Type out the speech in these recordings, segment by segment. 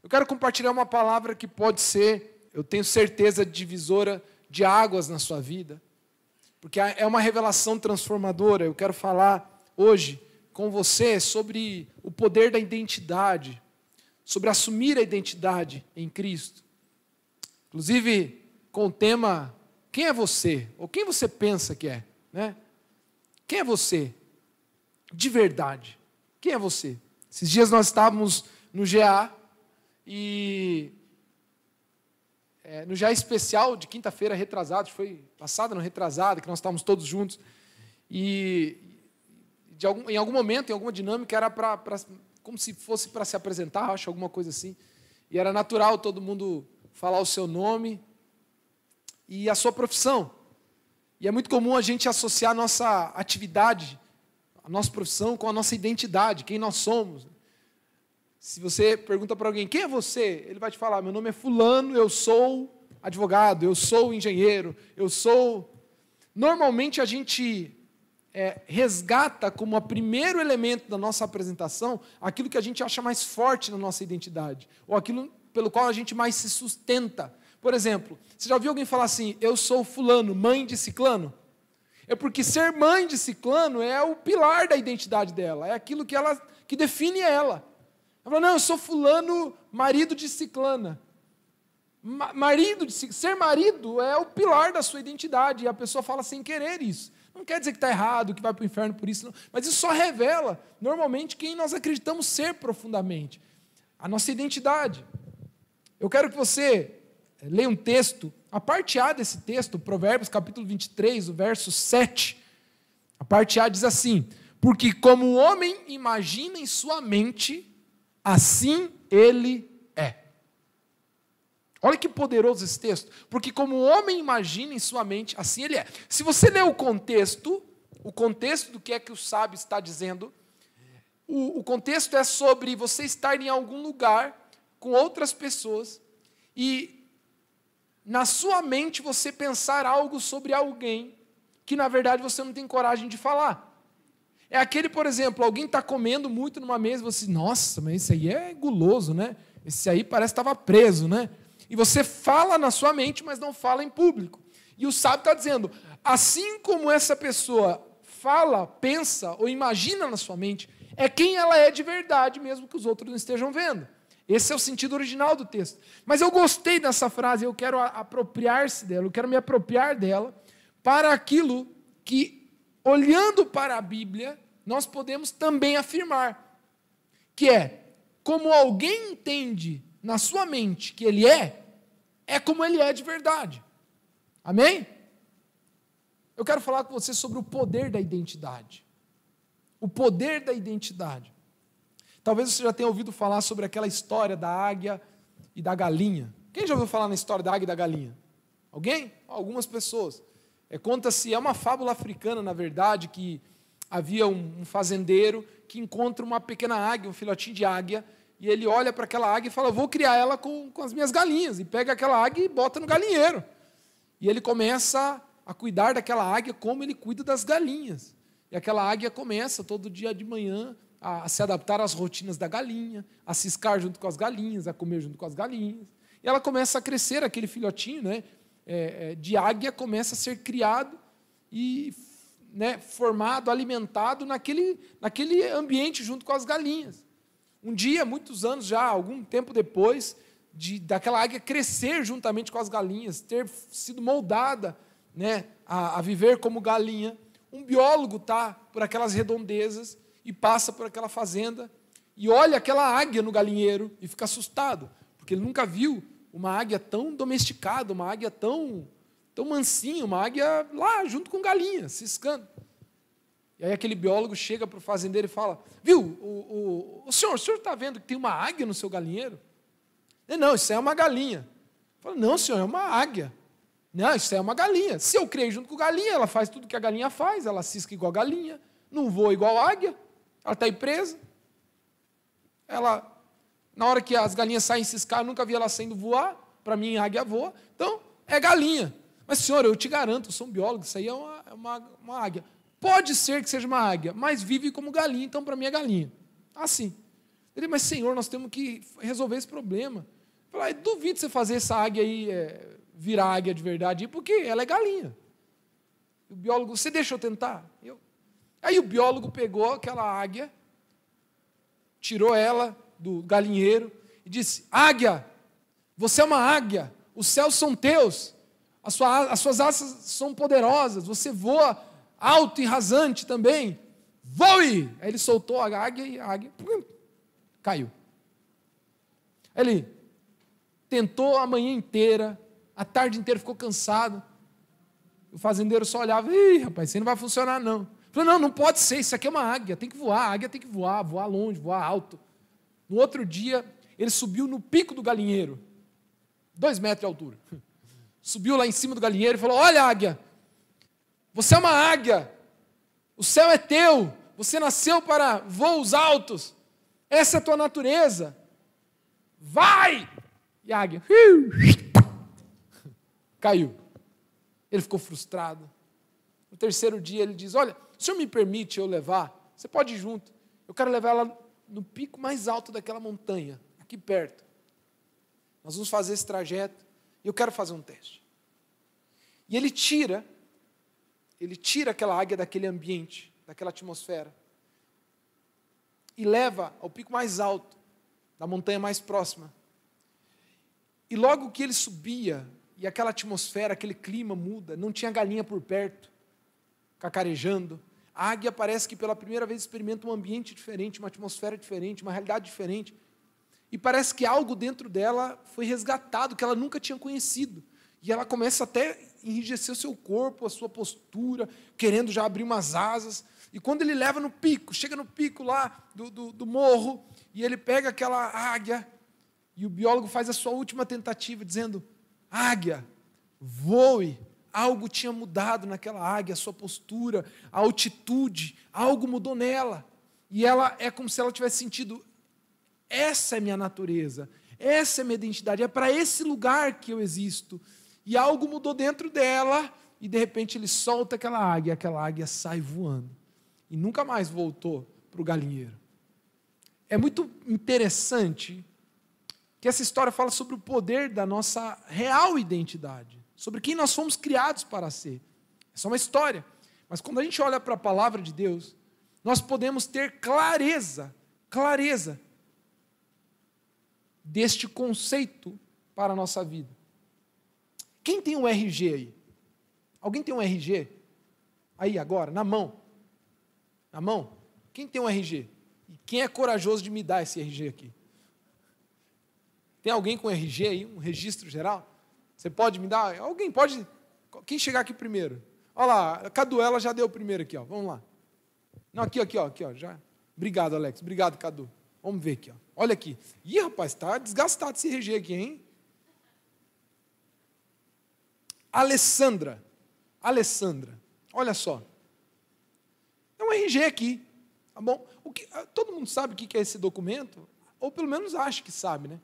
Eu quero compartilhar uma palavra que pode ser, eu tenho certeza, divisora de águas na sua vida, porque é uma revelação transformadora. Eu quero falar hoje com você sobre o poder da identidade, sobre assumir a identidade em Cristo. Inclusive, com o tema, quem é você? Ou quem você pensa que é? Né? Quem é você? De verdade. Quem é você? Esses dias nós estávamos no GA, e no GA especial de quinta-feira retrasado, foi passada, não retrasada, que nós estávamos todos juntos, e em algum momento, em alguma dinâmica, era como se fosse para se apresentar, acho, alguma coisa assim, e era natural todo mundo falar o seu nome e a sua profissão. E é muito comum a gente associar a nossa atividade, a nossa profissão, com a nossa identidade, quem nós somos. Se você pergunta para alguém, quem é você? Ele vai te falar, meu nome é fulano, eu sou advogado, eu sou engenheiro, eu sou... Normalmente a gente resgata como o primeiro elemento da nossa apresentação aquilo que a gente acha mais forte na nossa identidade, ou aquilo pelo qual a gente mais se sustenta. Por exemplo, você já ouviu alguém falar assim, eu sou fulano, mãe de ciclano? É porque ser mãe de ciclano é o pilar da identidade dela, é aquilo que define ela. Ela fala, não, eu sou fulano, marido de ciclana. Ser marido é o pilar da sua identidade, e a pessoa fala sem querer isso. Não quer dizer que está errado, que vai para o inferno por isso, não. Mas isso só revela, normalmente, quem nós acreditamos ser profundamente. A nossa identidade. Eu quero que você leia um texto, a parte A desse texto, Provérbios capítulo 23, o verso 7. A parte A diz assim, porque como o homem imagina em sua mente, assim ele é. Olha que poderoso esse texto. Porque como o homem imagina em sua mente, assim ele é. Se você ler o contexto do que é que o sábio está dizendo, o contexto é sobre você estar em algum lugar com outras pessoas e na sua mente você pensar algo sobre alguém que na verdade você não tem coragem de falar. É aquele, por exemplo, alguém está comendo muito numa mesa e você diz, nossa, mas esse aí é guloso, né? Esse aí parece que estava preso, né? E você fala na sua mente, mas não fala em público. E o sábio está dizendo, assim como essa pessoa fala, pensa ou imagina na sua mente, é quem ela é de verdade, mesmo que os outros não estejam vendo. Esse é o sentido original do texto. Mas eu gostei dessa frase, eu quero apropriar-se dela, eu quero me apropriar dela para aquilo que, olhando para a Bíblia, nós podemos também afirmar, que é, como alguém entende na sua mente que ele é como ele é de verdade. Amém? Eu quero falar com você sobre o poder da identidade. O poder da identidade. Talvez você já tenha ouvido falar sobre aquela história da águia e da galinha. Quem já ouviu falar na história da águia e da galinha? Alguém? Algumas pessoas. Conta-se, é uma fábula africana, na verdade, que havia um fazendeiro que encontra uma pequena águia, um filhotinho de águia, e ele olha para aquela águia e fala, vou criar ela com as minhas galinhas, e pega aquela águia e bota no galinheiro. E ele começa a cuidar daquela águia como ele cuida das galinhas. E aquela águia começa todo dia de manhã a se adaptar às rotinas da galinha, a ciscar junto com as galinhas, a comer junto com as galinhas. E ela começa a crescer, aquele filhotinho, né, de águia começa a ser criado e, né, formado, alimentado naquele ambiente junto com as galinhas. Um dia, muitos anos já, algum tempo depois, daquela águia crescer juntamente com as galinhas, ter sido moldada, né, a viver como galinha, um biólogo está por aquelas redondezas e passa por aquela fazenda e olha aquela águia no galinheiro e fica assustado, porque ele nunca viu uma águia tão domesticada, uma águia tão mansinha, uma águia lá junto com galinha, ciscando. E aí aquele biólogo chega para o fazendeiro e fala, viu, o senhor está vendo que tem uma águia no seu galinheiro? Não, isso é uma galinha. Fala, não, senhor, é uma águia. Não, isso é uma galinha. Se eu criei junto com a galinha, ela faz tudo que a galinha faz, ela cisca igual a galinha, não voa igual a águia, ela está aí presa. Na hora que as galinhas saem ciscar, eu nunca vi ela saindo voar, para mim a águia voa, então é galinha. Mas, senhor, eu te garanto, eu sou um biólogo, isso aí é uma águia. Pode ser que seja uma águia, mas vive como galinha, então para mim é galinha. Assim. Ele, mas Senhor, nós temos que resolver esse problema. Eu falei, duvido você fazer essa águia aí, virar águia de verdade, porque ela é galinha. O biólogo, você deixa eu tentar? Aí o biólogo pegou aquela águia, tirou ela do galinheiro e disse, águia, você é uma águia, os céus são teus, as suas asas são poderosas, você voa alto e rasante também, voe! Aí ele soltou a águia e a águia caiu. Ele tentou a manhã inteira, a tarde inteira ficou cansado. O fazendeiro só olhava, ih, rapaz, isso aí não vai funcionar não. Ele falou, não pode ser, isso aqui é uma águia, tem que voar, a águia tem que voar longe, voar alto. No outro dia, ele subiu no pico do galinheiro, 2 metros de altura. Subiu lá em cima do galinheiro e falou, olha águia, você é uma águia, o céu é teu, você nasceu para voos altos, essa é a tua natureza, vai! E a águia caiu. Ele ficou frustrado. No 3º dia ele diz, olha, o senhor me permite eu levar? Você pode ir junto. Eu quero levar ela no pico mais alto daquela montanha, aqui perto. Nós vamos fazer esse trajeto e eu quero fazer um teste. E ele tira aquela águia daquele ambiente, daquela atmosfera, e leva ao pico mais alto, da montanha mais próxima. E logo que ele subia, e aquela atmosfera, aquele clima muda, não tinha galinha por perto, cacarejando. A águia parece que pela primeira vez experimenta um ambiente diferente, uma atmosfera diferente, uma realidade diferente. E parece que algo dentro dela foi resgatado, que ela nunca tinha conhecido. E ela começa até a enrijecer o seu corpo, a sua postura, querendo já abrir umas asas. E quando ele leva no pico, chega no pico lá do morro, e ele pega aquela águia, e o biólogo faz a sua última tentativa, dizendo, águia, voe. Algo tinha mudado naquela águia, a sua postura, a altitude, algo mudou nela. E ela é como se ela tivesse sentido, essa é minha natureza, essa é minha identidade, é para esse lugar que eu existo. E algo mudou dentro dela, e de repente ele solta aquela águia sai voando. E nunca mais voltou para o galinheiro. É muito interessante que essa história fala sobre o poder da nossa real identidade, sobre quem nós fomos criados para ser. É só uma história. Mas quando a gente olha para a palavra de Deus, nós podemos ter clareza deste conceito para a nossa vida. Quem tem um RG aí? Alguém tem um RG? Aí agora, na mão. Na mão? Quem tem um RG? E quem é corajoso de me dar esse RG aqui? Tem alguém com RG aí, um registro geral? Você pode me dar? Alguém pode? Quem chegar aqui primeiro? Olha lá, a Caduela já deu o primeiro aqui, ó. Vamos lá. Não, aqui, ó, já. Obrigado, Alex. Obrigado, Cadu. Vamos ver aqui, ó. Olha aqui. Ih, rapaz, está desgastado esse RG aqui, hein? Alessandra, olha só. É um RG aqui, tá bom? Todo mundo sabe o que é esse documento? Ou pelo menos acha que sabe, né?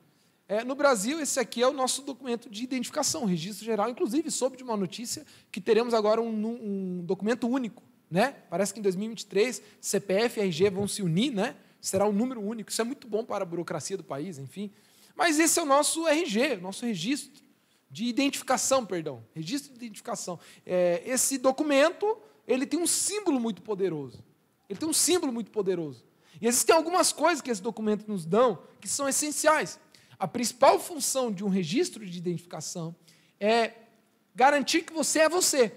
No Brasil, esse aqui é o nosso documento de identificação, registro geral. Inclusive, soube de uma notícia que teremos agora um documento único, né? Parece que em 2023, CPF e RG vão se unir, né? Será um número único. Isso é muito bom para a burocracia do país, enfim. Mas esse é o nosso RG, nosso registro de identificação, registro de identificação. Esse documento, ele tem um símbolo muito poderoso. E existem algumas coisas que esse documento nos dão que são essenciais. A principal função de um registro de identificação é garantir que você é você.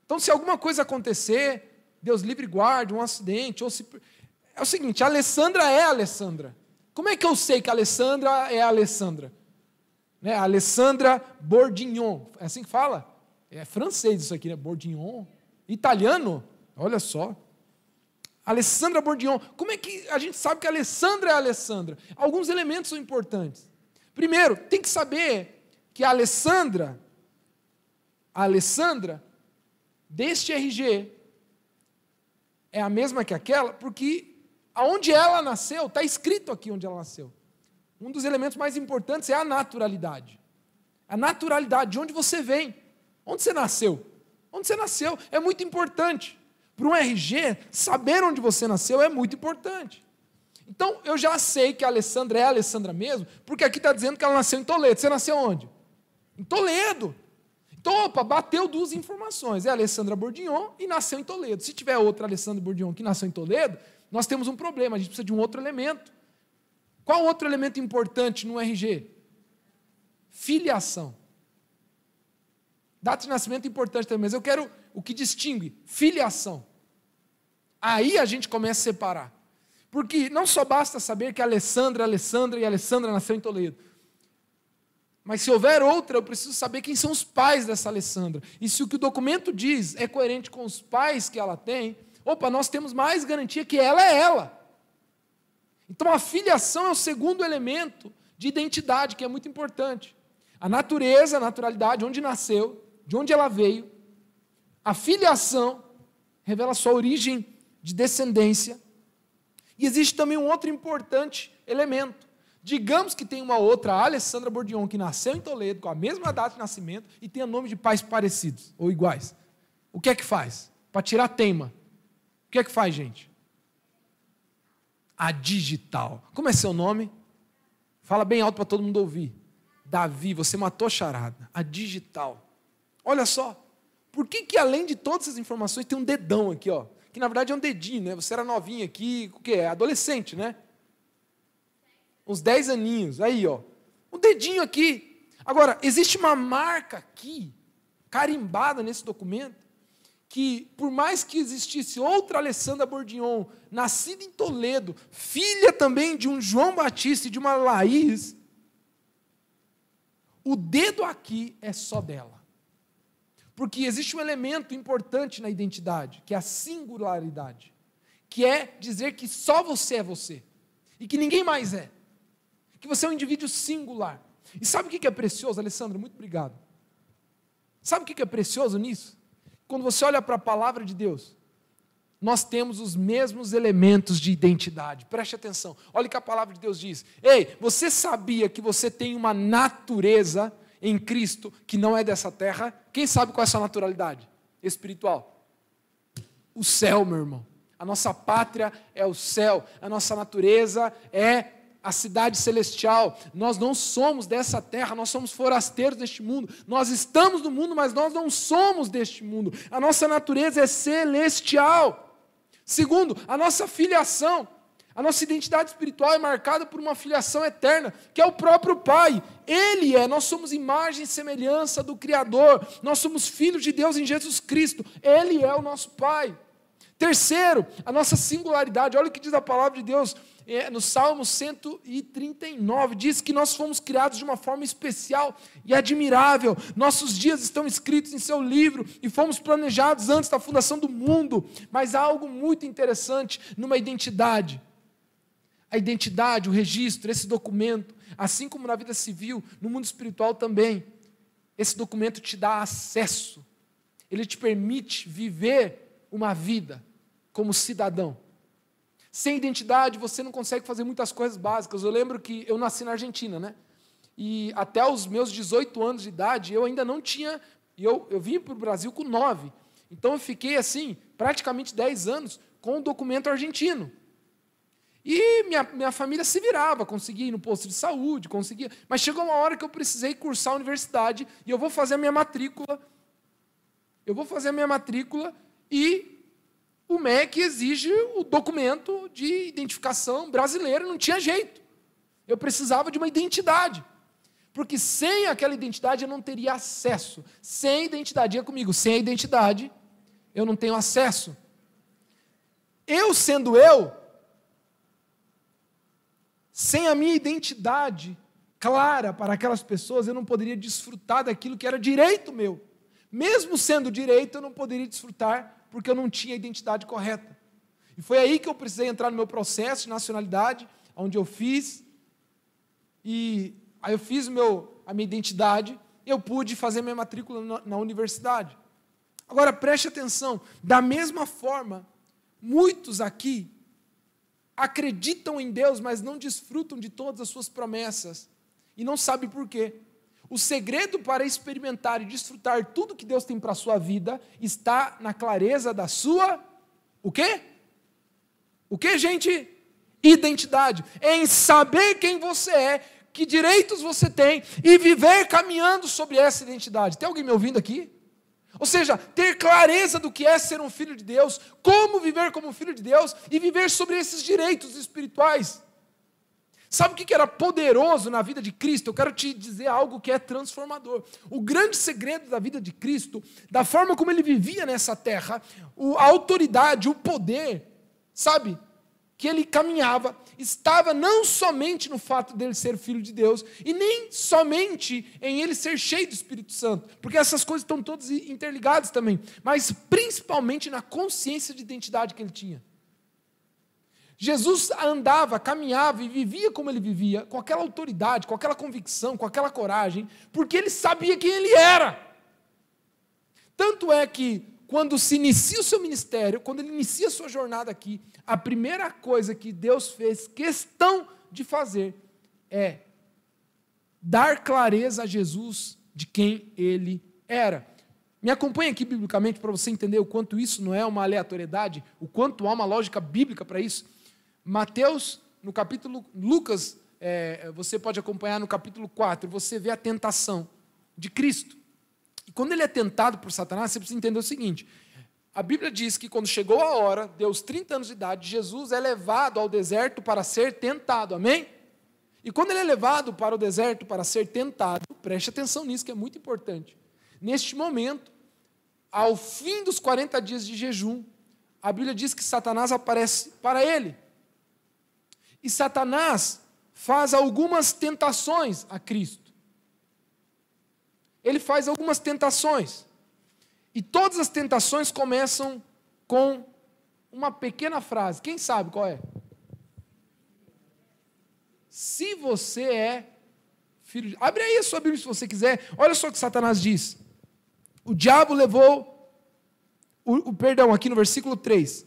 Então, se alguma coisa acontecer, Deus livre e guarde, um acidente, é o seguinte, a Alessandra é a Alessandra. Como é que eu sei que a Alessandra é a Alessandra? Né? A Alessandra Bordignon, é assim que fala? É francês isso aqui, né? Bordignon. Italiano? Olha só. Alessandra Bordignon. Como é que a gente sabe que a Alessandra é a Alessandra? Alguns elementos são importantes. Primeiro, tem que saber que a Alessandra deste RG é a mesma que aquela, porque aonde ela nasceu, está escrito aqui onde ela nasceu. Um dos elementos mais importantes é a naturalidade. A naturalidade, de onde você vem. Onde você nasceu? Onde você nasceu é muito importante. Para um RG, saber onde você nasceu é muito importante. Então, eu já sei que a Alessandra é a Alessandra mesmo, porque aqui está dizendo que ela nasceu em Toledo. Você nasceu onde? Em Toledo. Então, opa, bateu duas informações. É a Alessandra Bourdignon e nasceu em Toledo. Se tiver outra Alessandra Bourdignon que nasceu em Toledo, nós temos um problema, a gente precisa de um outro elemento. Qual outro elemento importante no RG? Filiação. Data de nascimento é importante também, mas eu quero o que distingue, filiação. Aí a gente começa a separar. Porque não só basta saber que a Alessandra e a Alessandra nasceu em Toledo. Mas se houver outra, eu preciso saber quem são os pais dessa Alessandra. E se o que o documento diz é coerente com os pais que ela tem, opa, nós temos mais garantia que ela é ela. Então a filiação é o segundo elemento de identidade, que é muito importante. A natureza, a naturalidade, onde nasceu, de onde ela veio. A filiação revela sua origem de descendência. E existe também um outro importante elemento. Digamos que tem uma outra Alessandra Bourdignon que nasceu em Toledo, com a mesma data de nascimento, e tenha nome de pais parecidos ou iguais. O que é que faz? Para tirar a teima. O que é que faz, gente? A digital. Como é seu nome? Fala bem alto para todo mundo ouvir. Davi, você matou a charada. A digital. Olha só. Por que além de todas essas informações tem um dedão aqui, ó? Que na verdade é um dedinho, né? Você era novinha aqui, o que é? Adolescente, né? Uns 10 aninhos, aí, ó. Um dedinho aqui. Agora, existe uma marca aqui, carimbada nesse documento, que por mais que existisse outra Alessandra Bourdignon, nascida em Toledo, filha também de um João Batista e de uma Laís, o dedo aqui é só dela. Porque existe um elemento importante na identidade, que é a singularidade, que é dizer que só você é você, e que ninguém mais é. Que você é um indivíduo singular. E sabe o que é precioso, Alessandra? Muito obrigado. Sabe o que é precioso nisso? Quando você olha para a palavra de Deus, nós temos os mesmos elementos de identidade. Preste atenção. Olha o que a palavra de Deus diz. Ei, você sabia que você tem uma natureza em Cristo que não é dessa terra? Quem sabe qual é a sua naturalidade espiritual? O céu, meu irmão. A nossa pátria é o céu. A nossa natureza é a cidade celestial. Nós não somos dessa terra, nós somos forasteiros deste mundo. Nós estamos no mundo, mas nós não somos deste mundo. A nossa natureza é celestial. Segundo, a nossa filiação. A nossa identidade espiritual é marcada por uma filiação eterna, que é o próprio Pai. Ele é, nós somos imagem e semelhança do Criador. Nós somos filhos de Deus em Jesus Cristo. Ele é o nosso Pai. Terceiro, a nossa singularidade. Olha o que diz a palavra de Deus no Salmo 139. Diz que nós fomos criados de uma forma especial e admirável. Nossos dias estão escritos em seu livro e fomos planejados antes da fundação do mundo. Mas há algo muito interessante numa identidade. A identidade, o registro, esse documento, assim como na vida civil, no mundo espiritual também, esse documento te dá acesso. Ele te permite viver uma vida como cidadão. Sem identidade, você não consegue fazer muitas coisas básicas. Eu lembro que eu nasci na Argentina, né? E até os meus 18 anos de idade, eu ainda não tinha... Eu vim para o Brasil com 9. Então, eu fiquei, assim, praticamente 10 anos com o documento argentino. E minha família se virava, conseguia ir no posto de saúde, conseguia... Mas chegou uma hora que eu precisei cursar a universidade e eu vou fazer a minha matrícula. E o MEC exige o documento de identificação brasileiro, não tinha jeito. Eu precisava de uma identidade. Porque sem aquela identidade eu não teria acesso. Sem identidade, diga comigo, sem a identidade eu não tenho acesso. Eu sendo eu, sem a minha identidade clara para aquelas pessoas, eu não poderia desfrutar daquilo que era direito meu. Mesmo sendo direito, eu não poderia desfrutar porque eu não tinha a identidade correta. E foi aí que eu precisei entrar no meu processo de nacionalidade, onde eu fiz, e aí eu fiz a minha identidade, e eu pude fazer minha matrícula na universidade. Agora, preste atenção, da mesma forma, muitos aqui acreditam em Deus, mas não desfrutam de todas as suas promessas, e não sabem por quê. O segredo para experimentar e desfrutar tudo que Deus tem para a sua vida está na clareza da sua... O quê? O quê, gente? identidade, é em saber quem você é, que direitos você tem e viver caminhando sobre essa identidade. Tem alguém me ouvindo aqui? Ou seja, ter clareza do que é ser um filho de Deus, como viver como um filho de Deus e viver sobre esses direitos espirituais. Sabe o que era poderoso na vida de Cristo? Eu quero te dizer algo que é transformador. O grande segredo da vida de Cristo, da forma como ele vivia nessa terra, a autoridade, o poder, sabe, que ele caminhava, estava não somente no fato dele ser filho de Deus, e nem somente em ele ser cheio do Espírito Santo, porque essas coisas estão todas interligadas também, mas principalmente na consciência de identidade que ele tinha. Jesus andava, caminhava e vivia como ele vivia, com aquela autoridade, com aquela convicção, com aquela coragem, porque ele sabia quem ele era. Tanto é que, quando se inicia o seu ministério, quando ele inicia a sua jornada aqui, a primeira coisa que Deus fez questão de fazer é dar clareza a Jesus de quem ele era. Me acompanhe aqui biblicamente para você entender o quanto isso não é uma aleatoriedade, o quanto há uma lógica bíblica para isso. Mateus, no capítulo, Lucas, você pode acompanhar no capítulo 4, você vê a tentação de Cristo. E quando ele é tentado por Satanás, você precisa entender o seguinte: a Bíblia diz que quando chegou a hora, deu os 30 anos de idade, Jesus é levado ao deserto para ser tentado, amém? E quando ele é levado para o deserto para ser tentado, preste atenção nisso que é muito importante. Neste momento, ao fim dos 40 dias de jejum, a Bíblia diz que Satanás aparece para ele. E Satanás faz algumas tentações a Cristo. Ele faz algumas tentações. E todas as tentações começam com uma pequena frase. Quem sabe qual é? Se você é filho de... Abre aí a sua Bíblia se você quiser. Olha só o que Satanás diz. O diabo levou... Perdão, aqui no versículo 3.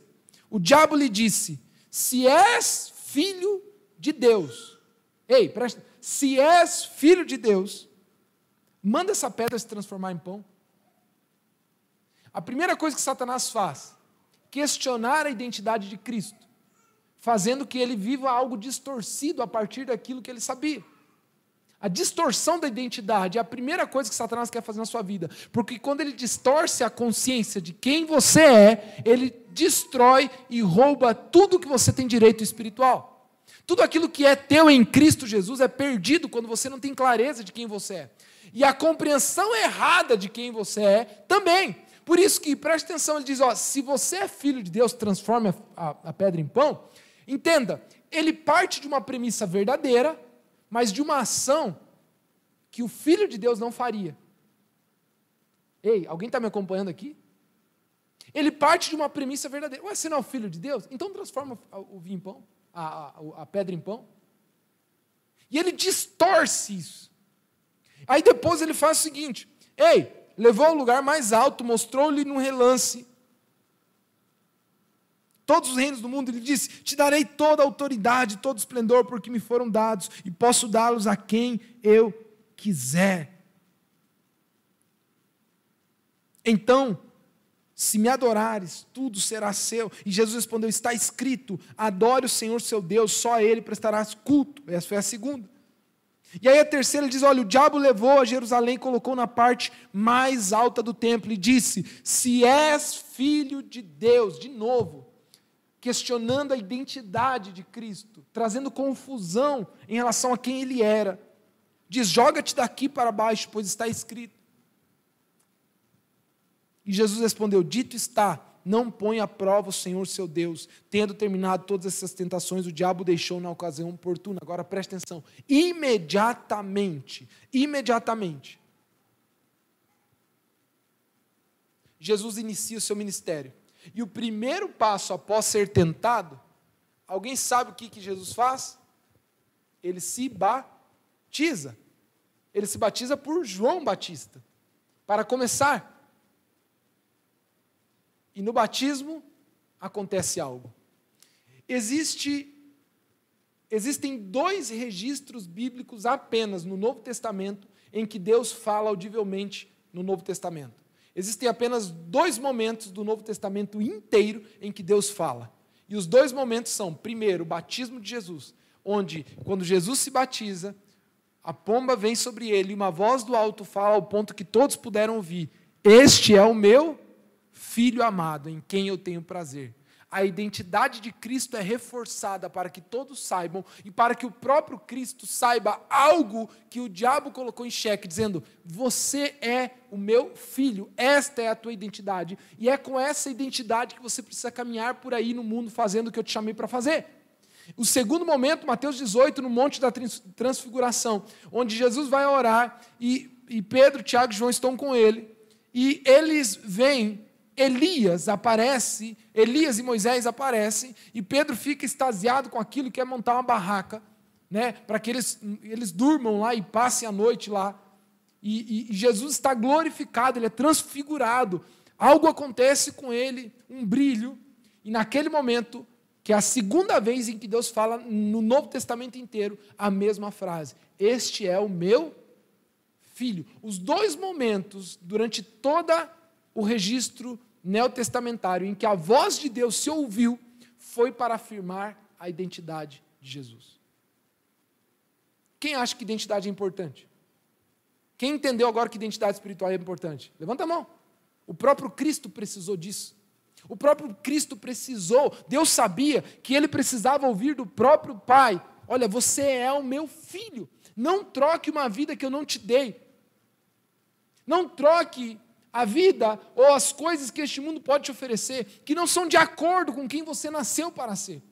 O diabo lhe disse: se és filho de Deus. Ei, presta. Se és filho de Deus, manda essa pedra se transformar em pão. A primeira coisa que Satanás faz, questionar a identidade de Cristo, fazendo que ele viva algo distorcido a partir daquilo que ele sabia. A distorção da identidade é a primeira coisa que Satanás quer fazer na sua vida, porque quando ele distorce a consciência de quem você é, ele destrói e rouba tudo que você tem direito espiritual. Tudo aquilo que é teu em Cristo Jesus é perdido quando você não tem clareza de quem você é. E a compreensão errada de quem você é também. Por isso que, preste atenção, ele diz, se você é filho de Deus, transforme a pedra em pão. Entenda, ele parte de uma premissa verdadeira, mas de uma ação que o Filho de Deus não faria. Ei, alguém está me acompanhando aqui? Ele parte de uma premissa verdadeira. Ué, você não é o Filho de Deus? Então transforma o vinho em pão, a pedra em pão. E ele distorce isso. Aí depois ele faz o seguinte: ei, levou ao lugar mais alto, mostrou-lhe num relance todos os reinos do mundo. Ele disse: te darei toda a autoridade, todo o esplendor, porque me foram dados, e posso dá-los a quem eu quiser. Então, se me adorares, tudo será seu. E Jesus respondeu: está escrito, adore o Senhor seu Deus, só a Ele prestarás culto. Essa foi a segunda. E aí a terceira, ele diz, olha, o diabo levou a Jerusalém e colocou na parte mais alta do templo, e disse: se és filho de Deus, de novo, questionando a identidade de Cristo, trazendo confusão em relação a quem ele era. Diz: joga-te daqui para baixo, pois está escrito. E Jesus respondeu: dito está, não põe à prova o Senhor seu Deus. Tendo terminado todas essas tentações, o diabo deixou na ocasião oportuna. Agora preste atenção, imediatamente, Jesus inicia o seu ministério. E o primeiro passo após ser tentado, alguém sabe o que Jesus faz? Ele se batiza. Ele se batiza por João Batista, para começar. E no batismo acontece algo. Existem 2 registros bíblicos apenas no Novo Testamento em que Deus fala audivelmente no Novo Testamento. Existem apenas 2 momentos do Novo Testamento inteiro em que Deus fala. E os dois momentos são, primeiro, o batismo de Jesus, onde, quando Jesus se batiza, a pomba vem sobre ele e uma voz do alto fala ao ponto que todos puderam ouvir: este é o meu Filho amado, em quem eu tenho prazer. A identidade de Cristo é reforçada para que todos saibam e para que o próprio Cristo saiba algo que o diabo colocou em xeque, dizendo: você é o meu filho, esta é a tua identidade. E é com essa identidade que você precisa caminhar por aí no mundo fazendo o que eu te chamei para fazer. O segundo momento, Mateus 18, no Monte da Transfiguração, onde Jesus vai orar e Pedro, Tiago e João estão com ele, e eles veem Elias e Moisés aparecem, e Pedro fica extasiado com aquilo e quer montar uma barraca, né, para que eles durmam lá e passem a noite lá. E Jesus está glorificado, ele é transfigurado, algo acontece com ele, um brilho, e naquele momento, que é a segunda vez em que Deus fala no Novo Testamento inteiro a mesma frase: este é o meu filho. Os dois momentos, durante toda o registro neotestamentário em que a voz de Deus se ouviu, foi para afirmar a identidade de Jesus. Quem acha que identidade é importante? Quem entendeu agora que identidade espiritual é importante? Levanta a mão. O próprio Cristo precisou disso. O próprio Cristo precisou, Deus sabia que ele precisava ouvir do próprio Pai: olha, você é o meu filho, não troque uma vida que eu não te dei. Não troque a vida ou as coisas que este mundo pode te oferecer, que não são de acordo com quem você nasceu para ser.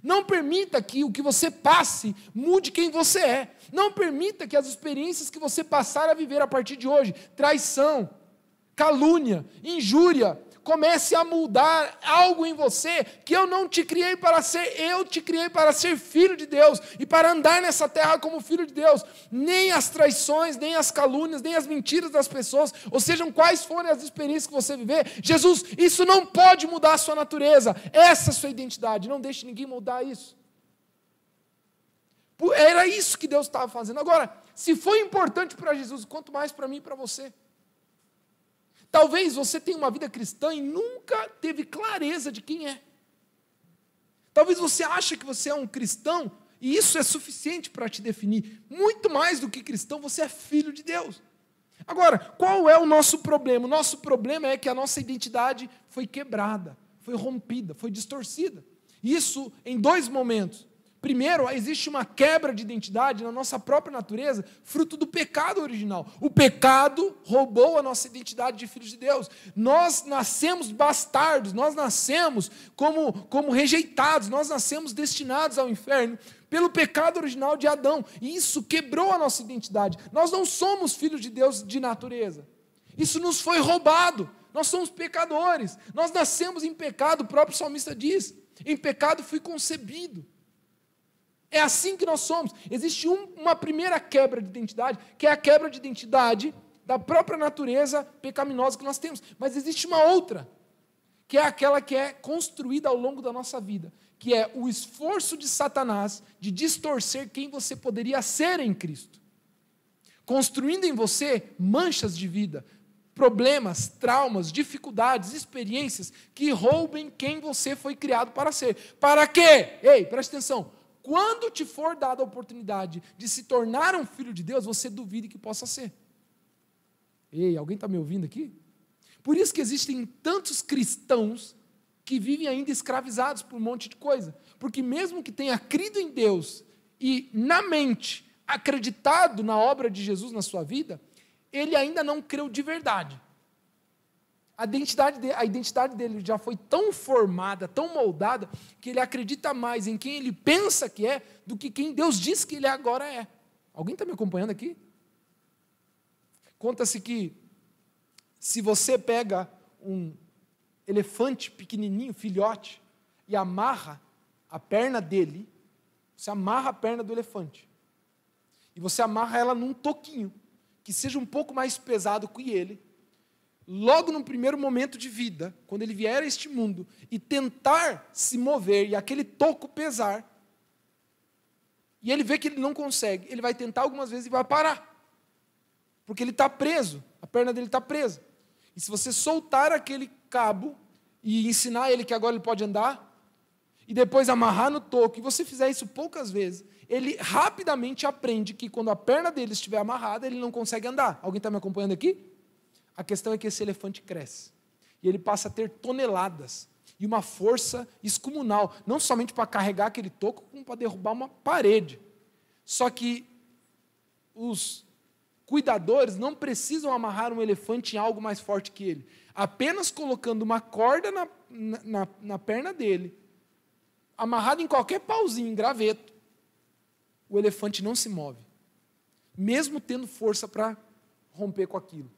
Não permita que o que você passe mude quem você é. Não permita que as experiências que você passar a viver a partir de hoje, traição, calúnia, injúria, comece a mudar algo em você que eu não te criei para ser. Eu te criei para ser filho de Deus e para andar nessa terra como filho de Deus. Nem as traições, nem as calúnias, nem as mentiras das pessoas, ou sejam quais forem as experiências que você viver, Jesus, isso não pode mudar a sua natureza. Essa é a sua identidade. Não deixe ninguém mudar isso. Era isso que Deus estava fazendo. Agora, se foi importante para Jesus, quanto mais para mim e para você. Talvez você tenha uma vida cristã e nunca teve clareza de quem é. Talvez você ache que você é um cristão e isso é suficiente para te definir. Muito mais do que cristão, você é filho de Deus. Agora, qual é o nosso problema? O nosso problema é que a nossa identidade foi quebrada, foi rompida, foi distorcida. Isso em dois momentos. Primeiro, existe uma quebra de identidade na nossa própria natureza, fruto do pecado original. O pecado roubou a nossa identidade de filhos de Deus. Nós nascemos bastardos, nós nascemos como rejeitados, nós nascemos destinados ao inferno pelo pecado original de Adão. E isso quebrou a nossa identidade. Nós não somos filhos de Deus de natureza. Isso nos foi roubado. Nós somos pecadores. Nós nascemos em pecado, o próprio salmista diz: em pecado fui concebido. É assim que nós somos. Existe uma primeira quebra de identidade, que é a quebra de identidade da própria natureza pecaminosa que nós temos. Mas existe uma outra, que é aquela que é construída ao longo da nossa vida, que é o esforço de Satanás de distorcer quem você poderia ser em Cristo, construindo em você manchas de vida, problemas, traumas, dificuldades, experiências que roubem quem você foi criado para ser. Para quê? Ei, preste atenção. Quando te for dada a oportunidade de se tornar um filho de Deus, você duvide que possa ser. Ei, alguém está me ouvindo aqui? Por isso que existem tantos cristãos que vivem ainda escravizados por um monte de coisa. Porque mesmo que tenha crido em Deus e na mente acreditado na obra de Jesus na sua vida, ele ainda não creu de verdade. A identidade dele já foi tão formada, tão moldada, que ele acredita mais em quem ele pensa que é do que quem Deus diz que ele agora é. Alguém está me acompanhando aqui? Conta-se que se você pega um elefante pequenininho, filhote, e amarra a perna dele, você amarra a perna do elefante, e você amarra ela num toquinho, que seja um pouco mais pesado que ele, logo no primeiro momento de vida, quando ele vier a este mundo e tentar se mover e aquele toco pesar, e ele vê que ele não consegue, ele vai tentar algumas vezes e vai parar, porque ele está preso, a perna dele está presa. E se você soltar aquele cabo e ensinar ele que agora ele pode andar, e depois amarrar no toco, e você fizer isso poucas vezes, ele rapidamente aprende que quando a perna dele estiver amarrada, ele não consegue andar. Alguém está me acompanhando aqui? A questão é que esse elefante cresce, e ele passa a ter toneladas, e uma força excomunal, não somente para carregar aquele toco, como para derrubar uma parede. Só que os cuidadores não precisam amarrar um elefante em algo mais forte que ele. Apenas colocando uma corda na perna dele, amarrado em qualquer pauzinho, em graveto, o elefante não se move, mesmo tendo força para romper com aquilo.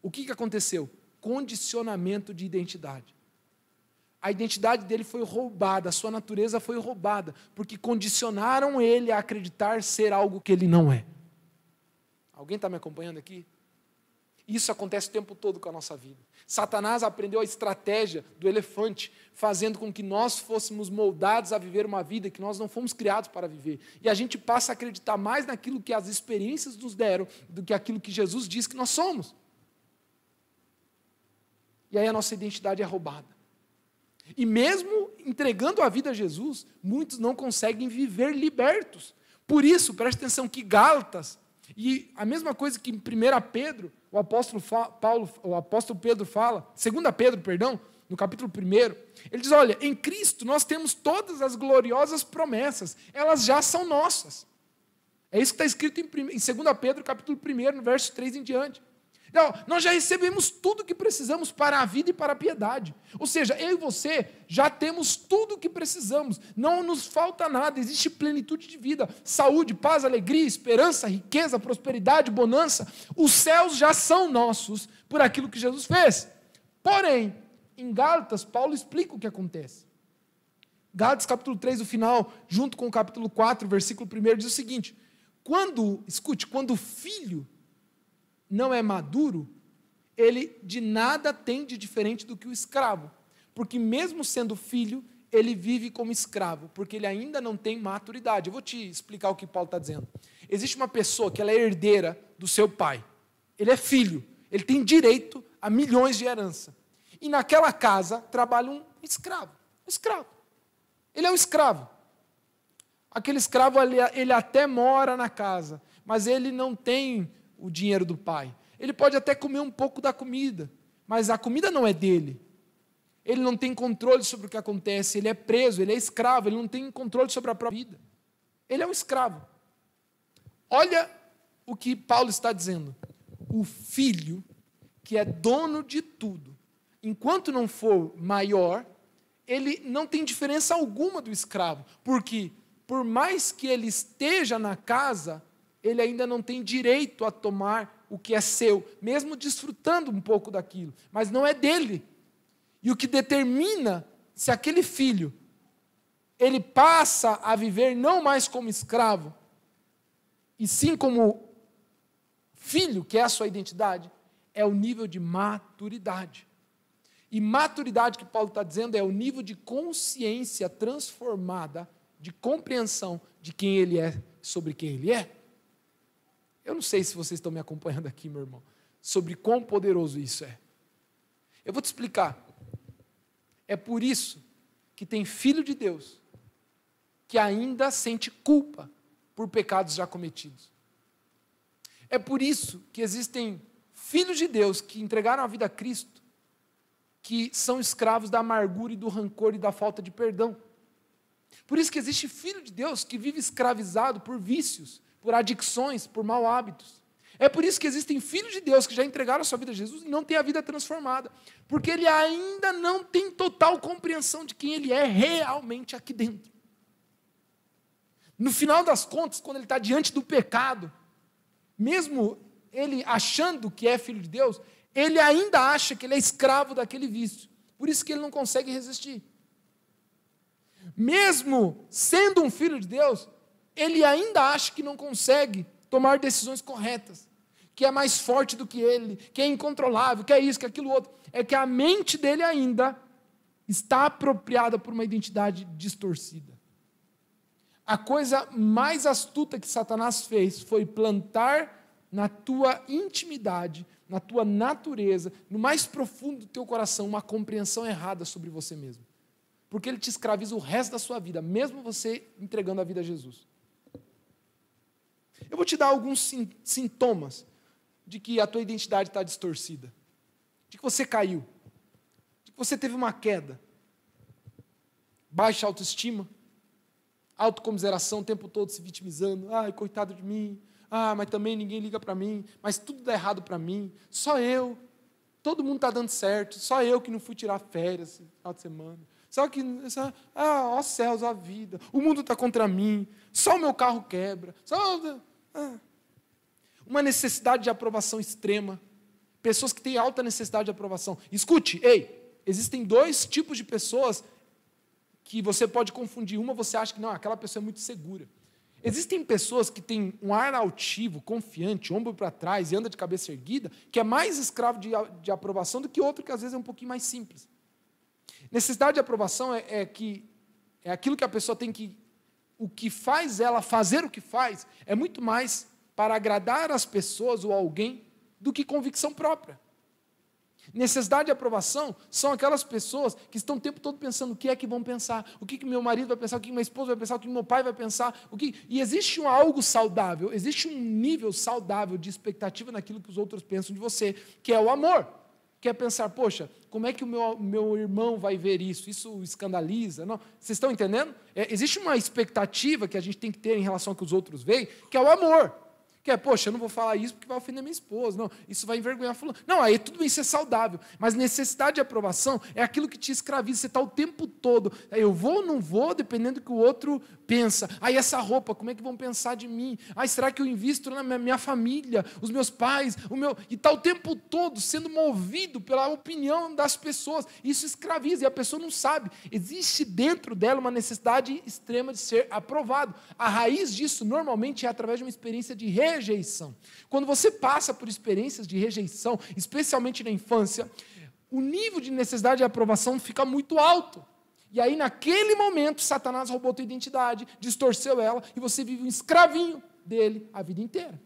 O que aconteceu? Condicionamento de identidade. A identidade dele foi roubada, a sua natureza foi roubada, porque condicionaram ele a acreditar ser algo que ele não é. Alguém está me acompanhando aqui? Isso acontece o tempo todo com a nossa vida. Satanás aprendeu a estratégia do elefante, fazendo com que nós fôssemos moldados a viver uma vida que nós não fomos criados para viver. E a gente passa a acreditar mais naquilo que as experiências nos deram do que aquilo que Jesus diz que nós somos. E aí a nossa identidade é roubada. E mesmo entregando a vida a Jesus, muitos não conseguem viver libertos. Por isso, preste atenção que Gálatas, e a mesma coisa que em 1 Pedro, o apóstolo Pedro fala, 2 Pedro, perdão, no capítulo 1, ele diz, olha, em Cristo nós temos todas as gloriosas promessas, elas já são nossas. É isso que está escrito em 2 Pedro, capítulo 1, no verso 3 em diante. Não, nós já recebemos tudo o que precisamos para a vida e para a piedade. Ou seja, eu e você já temos tudo o que precisamos. Não nos falta nada, existe plenitude de vida, saúde, paz, alegria, esperança, riqueza, prosperidade, bonança. Os céus já são nossos por aquilo que Jesus fez. Porém, em Gálatas, Paulo explica o que acontece. Gálatas capítulo 3, o final, junto com o capítulo 4, versículo 1, diz o seguinte, quando o filho não é maduro, ele de nada tem de diferente do que o escravo, porque mesmo sendo filho, ele vive como escravo, porque ele ainda não tem maturidade. Eu vou te explicar o que Paulo está dizendo. Existe uma pessoa que ela é herdeira do seu pai, ele é filho, ele tem direito a milhões de herança, e naquela casa trabalha um escravo, ele é um escravo. Aquele escravo, ele até mora na casa, mas ele não tem o dinheiro do pai. Ele pode até comer um pouco da comida, mas a comida não é dele. Ele não tem controle sobre o que acontece, ele é preso, ele é escravo, ele não tem controle sobre a própria vida. Ele é um escravo. Olha o que Paulo está dizendo. O filho, que é dono de tudo, enquanto não for maior, ele não tem diferença alguma do escravo, porque por mais que ele esteja na casa, ele ainda não tem direito a tomar o que é seu, mesmo desfrutando um pouco daquilo, mas não é dele. E o que determina se aquele filho, ele passa a viver não mais como escravo, e sim como filho, que é a sua identidade, é o nível de maturidade. E maturidade que Paulo está dizendo é o nível de consciência transformada, de compreensão de quem ele é, sobre quem ele é. Eu não sei se vocês estão me acompanhando aqui, meu irmão, sobre quão poderoso isso é. Eu vou te explicar. É por isso que tem filho de Deus que ainda sente culpa por pecados já cometidos. É por isso que existem filhos de Deus que entregaram a vida a Cristo, que são escravos da amargura e do rancor e da falta de perdão. Por isso que existe filho de Deus que vive escravizado por vícios, por adicções, por maus hábitos. É por isso que existem filhos de Deus que já entregaram a sua vida a Jesus e não têm a vida transformada, porque ele ainda não tem total compreensão de quem ele é realmente aqui dentro. No final das contas, quando ele está diante do pecado, mesmo ele achando que é filho de Deus, ele ainda acha que ele é escravo daquele vício. Por isso que ele não consegue resistir. Mesmo sendo um filho de Deus, ele ainda acha que não consegue tomar decisões corretas, que é mais forte do que ele, que é incontrolável, que é isso, que é aquilo outro. É que a mente dele ainda está apropriada por uma identidade distorcida. A coisa mais astuta que Satanás fez foi plantar na tua intimidade, na tua natureza, no mais profundo do teu coração, uma compreensão errada sobre você mesmo. porque ele te escraviza o resto da sua vida, mesmo você entregando a vida a Jesus. Eu vou te dar alguns sintomas de que a tua identidade está distorcida, de que você caiu, de que você teve uma queda, baixa autoestima, autocomiseração o tempo todo se vitimizando, ai, coitado de mim, mas também ninguém liga para mim, mas tudo dá errado para mim, só eu, todo mundo está dando certo, só eu que não fui tirar férias esse final de semana, só que, ó céus, a vida, o mundo está contra mim, só o meu carro quebra, uma necessidade de aprovação extrema, pessoas que têm alta necessidade de aprovação. Escute, existem 2 tipos de pessoas que você pode confundir. Uma, você acha que não, aquela pessoa é muito segura. Existem pessoas que têm um ar altivo, confiante, ombro para trás e anda de cabeça erguida, que é mais escravo de aprovação do que outro que às vezes é um pouquinho mais simples. Necessidade de aprovação é aquilo que a pessoa tem que... O que faz ela fazer o que faz é muito mais para agradar as pessoas ou alguém do que convicção própria. Necessidade de aprovação são aquelas pessoas que estão o tempo todo pensando o que é que vão pensar, o que meu marido vai pensar, o que minha esposa vai pensar, o que meu pai vai pensar. E existe algo saudável, existe um nível saudável de expectativa naquilo que os outros pensam de você, que é o amor. Que é pensar, poxa, como é que o meu irmão vai ver isso? Isso escandaliza? Não. Vocês estão entendendo? Existe uma expectativa que a gente tem que ter em relação ao que os outros veem, que é o amor. Que é, poxa, eu não vou falar isso porque vai ofender minha esposa. Não, isso vai envergonhar fulano. Não, aí tudo bem ser saudável. Mas necessidade de aprovação é aquilo que te escraviza. Você está o tempo todo. Eu vou ou não vou, dependendo do que o outro pensa. Aí essa roupa, como é que vão pensar de mim? Será que eu invisto na minha família, os meus pais, E está o tempo todo sendo movido pela opinião das pessoas. Isso escraviza e a pessoa não sabe. Existe dentro dela uma necessidade extrema de ser aprovado. A raiz disso, normalmente, é através de uma experiência de rejeição. Quando você passa por experiências de rejeição, especialmente na infância, o nível de necessidade de aprovação fica muito alto. E aí, naquele momento, Satanás roubou a tua identidade, distorceu ela, e você vive um escravinho dele a vida inteira.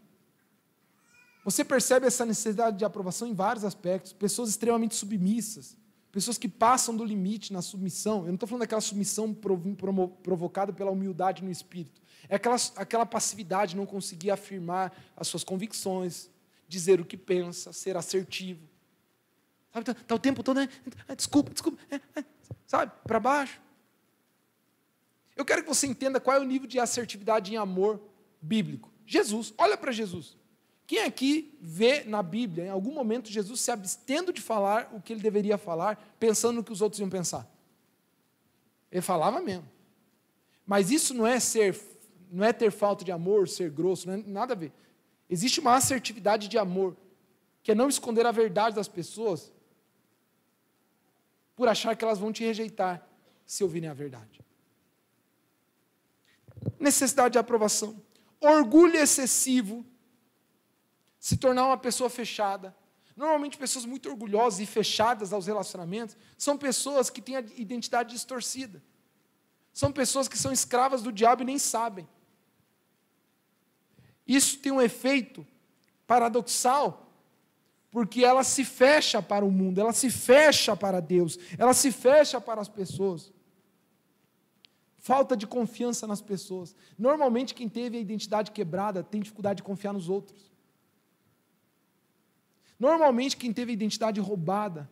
Você percebe essa necessidade de aprovação em vários aspectos. Pessoas extremamente submissas, pessoas que passam do limite na submissão. Eu não estou falando daquela submissão provocada pela humildade no espírito. É aquela passividade, não conseguir afirmar as suas convicções, dizer o que pensa, ser assertivo. Sabe, tá o tempo todo, desculpa, sabe, para baixo. Eu quero que você entenda qual é o nível de assertividade em amor bíblico. Jesus, olha para Jesus. Quem aqui vê na Bíblia, em algum momento, Jesus se abstendo de falar o que ele deveria falar, pensando no que os outros iam pensar? Ele falava mesmo. Mas isso não é ter falta de amor, ser grosso, não é nada a ver. Existe uma assertividade de amor, que é não esconder a verdade das pessoas, por achar que elas vão te rejeitar, se ouvirem a verdade. Necessidade de aprovação. Orgulho excessivo. Se tornar uma pessoa fechada. Normalmente, pessoas muito orgulhosas e fechadas aos relacionamentos são pessoas que têm a identidade distorcida. São pessoas que são escravas do diabo e nem sabem. Isso tem um efeito paradoxal, porque ela se fecha para o mundo, ela se fecha para Deus, ela se fecha para as pessoas. Falta de confiança nas pessoas. Normalmente, quem teve a identidade quebrada tem dificuldade de confiar nos outros. Normalmente, quem teve a identidade roubada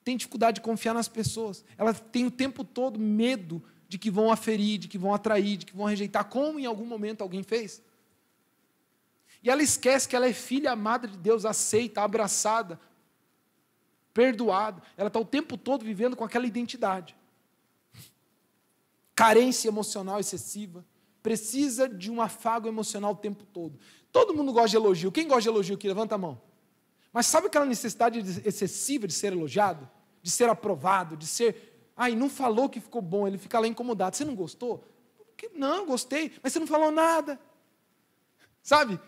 tem dificuldade de confiar nas pessoas. Ela tem o tempo todo medo de que vão aferir, de que vão atrair, de que vão rejeitar, como em algum momento alguém fez. E ela esquece que ela é filha amada de Deus, aceita, abraçada, perdoada. Ela está o tempo todo vivendo com aquela identidade. Carência emocional excessiva. Precisa de um afago emocional o tempo todo. Todo mundo gosta de elogio. Quem gosta de elogio aqui? Levanta a mão. Mas sabe aquela necessidade excessiva de ser elogiado? De ser aprovado? De ser... não falou que ficou bom, ele fica lá incomodado. Você não gostou? Não, gostei, mas você não falou nada. Sabe?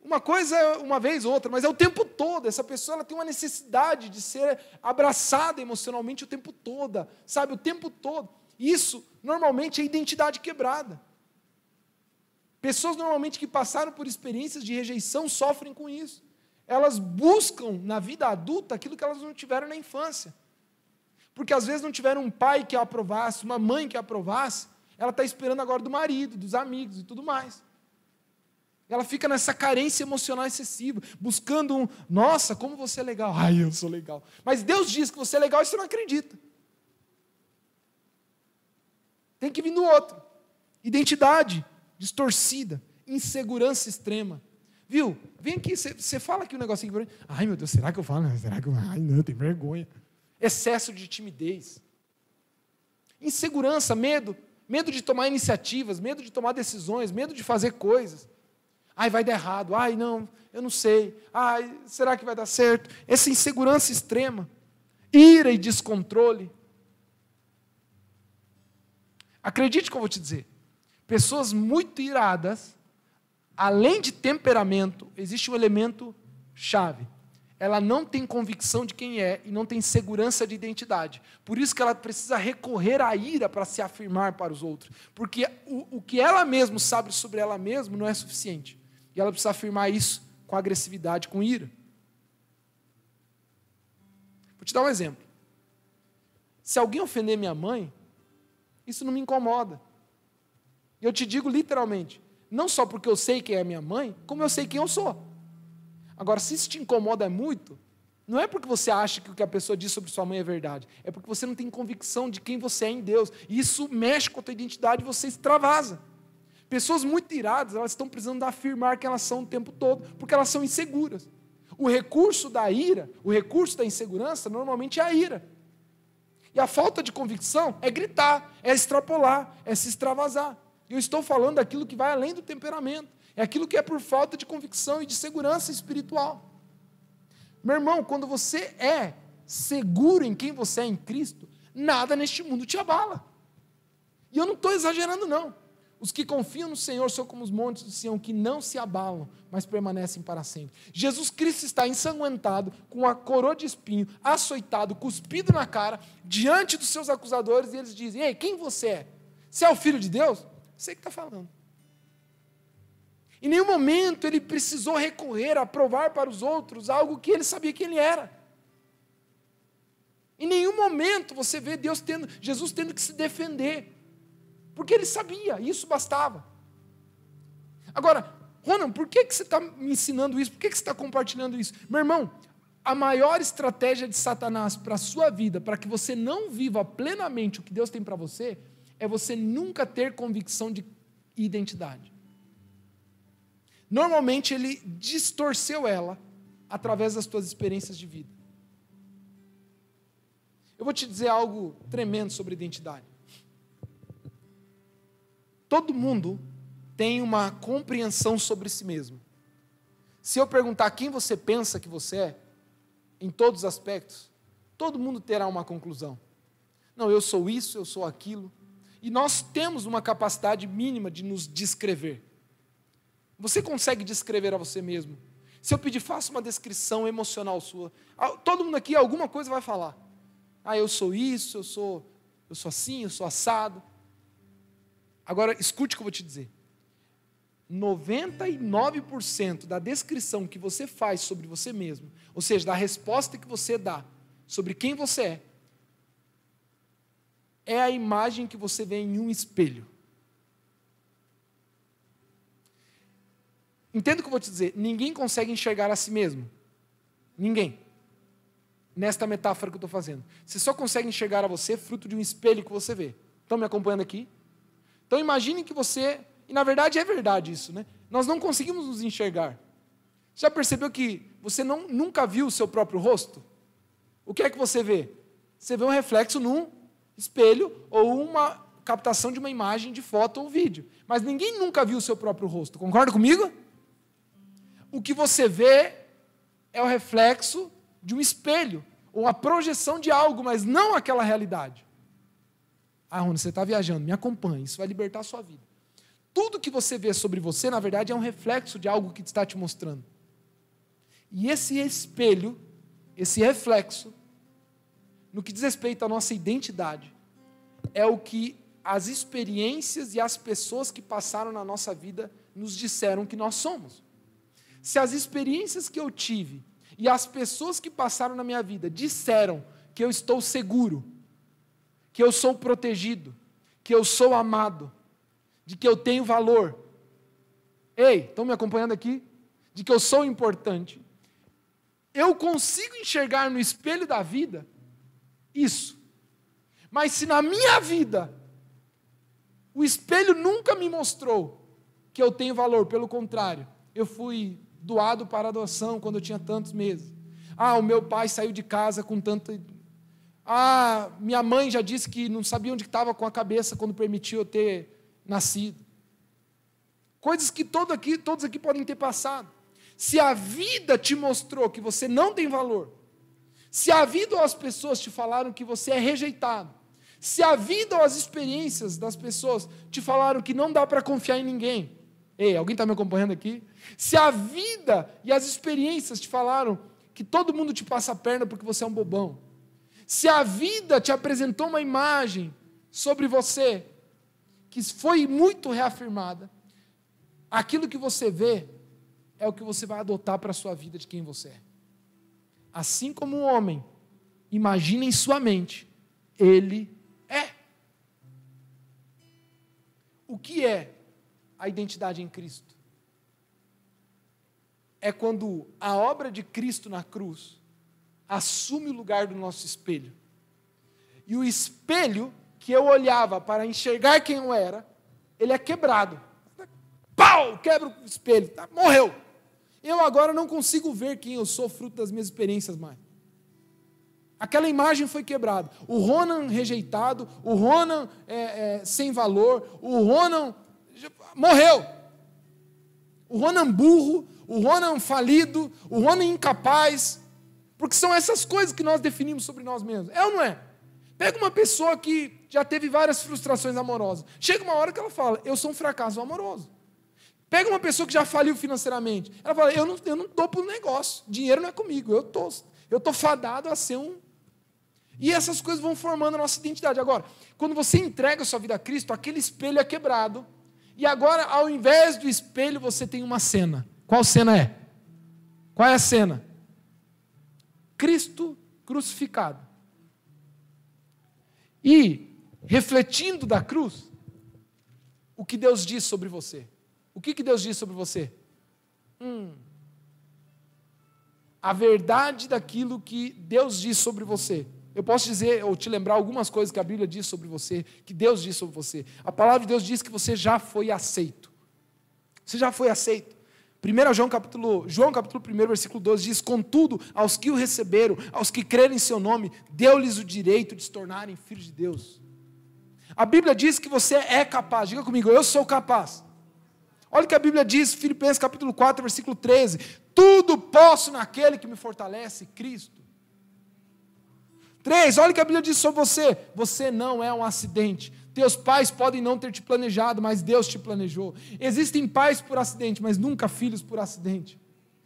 Uma coisa é uma vez ou outra, mas é o tempo todo. Essa pessoa ela tem uma necessidade de ser abraçada emocionalmente o tempo todo. Sabe? O tempo todo. Isso, normalmente, é identidade quebrada. Pessoas, normalmente, que passaram por experiências de rejeição, sofrem com isso. Elas buscam, na vida adulta, aquilo que elas não tiveram na infância. Porque às vezes não tiveram um pai que a aprovasse, uma mãe que a aprovasse, ela está esperando agora do marido, dos amigos e tudo mais. Ela fica nessa carência emocional excessiva, buscando nossa, como você é legal. Ai, eu sou legal. Mas Deus diz que você é legal e você não acredita. Tem que vir do outro. Identidade distorcida, insegurança extrema. Viu? Vem aqui, você fala aqui um negocinho para mim. Ai, meu Deus, será que eu falo? Será que eu... Ai, não, eu tenho vergonha. Excesso de timidez. Insegurança, medo. Medo de tomar iniciativas, medo de tomar decisões, medo de fazer coisas. Ai, vai dar errado. Ai, não, eu não sei. Ai, será que vai dar certo? Essa insegurança extrema. Ira e descontrole. Acredite que eu vou te dizer. Pessoas muito iradas, além de temperamento, existe um elemento chave. Ela não tem convicção de quem é e não tem segurança de identidade. Por isso que ela precisa recorrer à ira para se afirmar para os outros. Porque o que ela mesma sabe sobre ela mesma não é suficiente. E ela precisa afirmar isso com agressividade, com ira. Vou te dar um exemplo. Se alguém ofender minha mãe, isso não me incomoda. E eu te digo literalmente, não só porque eu sei quem é minha mãe, como eu sei quem eu sou. Agora, se isso te incomoda muito, não é porque você acha que o que a pessoa diz sobre sua mãe é verdade, é porque você não tem convicção de quem você é em Deus. E isso mexe com a tua identidade e você extravasa. Pessoas muito iradas, elas estão precisando afirmar quem elas são o tempo todo, porque elas são inseguras. O recurso da ira, o recurso da insegurança, normalmente é a ira. E a falta de convicção é gritar, é extrapolar, é se extravasar. Eu estou falando daquilo que vai além do temperamento. É aquilo que é por falta de convicção e de segurança espiritual. Meu irmão, quando você é seguro em quem você é em Cristo, nada neste mundo te abala. E eu não estou exagerando, não. Os que confiam no Senhor são como os montes do Sião, que não se abalam, mas permanecem para sempre. Jesus Cristo está ensanguentado, com a coroa de espinho, açoitado, cuspido na cara, diante dos seus acusadores, e eles dizem, ei, quem você é? Você é o Filho de Deus? Você que está falando. Em nenhum momento ele precisou recorrer a provar para os outros algo que ele sabia que ele era. Em nenhum momento você vê Jesus tendo que se defender. Porque ele sabia, isso bastava. Agora, Ronan, por que você está me ensinando isso? Por que você está compartilhando isso? Meu irmão, a maior estratégia de Satanás para a sua vida, para que você não viva plenamente o que Deus tem para você, é você nunca ter convicção de identidade. Normalmente ele distorceu ela através das suas experiências de vida. Eu vou te dizer algo tremendo sobre identidade. Todo mundo tem uma compreensão sobre si mesmo. Se eu perguntar quem você pensa que você é, em todos os aspectos, todo mundo terá uma conclusão. Não, eu sou isso, eu sou aquilo. E nós temos uma capacidade mínima de nos descrever. Você consegue descrever a você mesmo? Se eu pedir, faça uma descrição emocional sua. Todo mundo aqui, alguma coisa vai falar. Ah, eu sou isso, eu sou assim, eu sou assado. Agora, escute o que eu vou te dizer. 99% da descrição que você faz sobre você mesmo, ou seja, da resposta que você dá sobre quem você é a imagem que você vê em um espelho. Entenda o que eu vou te dizer. Ninguém consegue enxergar a si mesmo. Ninguém. Nesta metáfora que eu estou fazendo. Você só consegue enxergar a você fruto de um espelho que você vê. Estão me acompanhando aqui? Então imagine que você... E na verdade é verdade isso, né? Nós não conseguimos nos enxergar. Já percebeu que você nunca viu o seu próprio rosto? O que é que você vê? Você vê um reflexo num espelho ou uma captação de uma imagem de foto ou vídeo. Mas ninguém nunca viu o seu próprio rosto. Concorda comigo? O que você vê é o reflexo de um espelho, ou a projeção de algo, mas não aquela realidade. Ah, Rony, você está viajando, me acompanhe, isso vai libertar a sua vida. Tudo que você vê sobre você, na verdade, é um reflexo de algo que está te mostrando. E esse espelho, esse reflexo, no que diz respeito à nossa identidade, é o que as experiências e as pessoas que passaram na nossa vida nos disseram que nós somos. Se as experiências que eu tive e as pessoas que passaram na minha vida disseram que eu estou seguro, que eu sou protegido, que eu sou amado, de que eu tenho valor. Ei, estão me acompanhando aqui? De que eu sou importante. Eu consigo enxergar no espelho da vida isso. Mas se na minha vida o espelho nunca me mostrou que eu tenho valor, pelo contrário, eu fui doado para adoção quando eu tinha tantos meses. O meu pai saiu de casa com tanta... minha mãe já disse que não sabia onde estava com a cabeça quando permitiu eu ter nascido. Coisas que todos aqui podem ter passado. Se a vida te mostrou que você não tem valor, se a vida ou as pessoas te falaram que você é rejeitado, se a vida ou as experiências das pessoas te falaram que não dá para confiar em ninguém, ei, alguém está me acompanhando aqui? Se a vida e as experiências te falaram que todo mundo te passa a perna porque você é um bobão, se a vida te apresentou uma imagem sobre você que foi muito reafirmada, aquilo que você vê é o que você vai adotar para a sua vida de quem você é. Assim como um homem imagina em sua mente, ele é. O que é a identidade em Cristo? É quando a obra de Cristo na cruz assume o lugar do nosso espelho. E o espelho que eu olhava para enxergar quem eu era, ele é quebrado. Pau! Quebra o espelho. Morreu. Eu agora não consigo ver quem eu sou fruto das minhas experiências mais. Aquela imagem foi quebrada. O Ronan rejeitado, o Ronan sem valor, o Ronan morreu. O Ronan burro, o Ronan falido, o Ronan incapaz. Porque são essas coisas que nós definimos sobre nós mesmos. É ou não é? Pega uma pessoa que já teve várias frustrações amorosas. Chega uma hora que ela fala, eu sou um fracasso amoroso. Pega uma pessoa que já faliu financeiramente. Ela fala, eu não estou para o negócio. Dinheiro não é comigo. Eu estou fadado a ser um... E essas coisas vão formando a nossa identidade. Agora, quando você entrega a sua vida a Cristo, aquele espelho é quebrado. E agora, ao invés do espelho, você tem uma cena. Qual cena é? Qual é a cena? Cristo crucificado. E, refletindo da cruz, o que Deus diz sobre você. O que Deus diz sobre você? A verdade daquilo que Deus diz sobre você. Eu posso dizer, ou te lembrar algumas coisas que a Bíblia diz sobre você, que Deus diz sobre você. A palavra de Deus diz que você já foi aceito. Você já foi aceito. João capítulo 1, versículo 12 diz, contudo, aos que o receberam, aos que creram em seu nome, deu-lhes o direito de se tornarem filhos de Deus. A Bíblia diz que você é capaz. Diga comigo, eu sou capaz. Olha o que a Bíblia diz, Filipenses capítulo 4, versículo 13. Tudo posso naquele que me fortalece, Cristo. 3, olha o que a Bíblia diz sobre você. Você não é um acidente. Teus pais podem não ter te planejado, mas Deus te planejou. Existem pais por acidente, mas nunca filhos por acidente.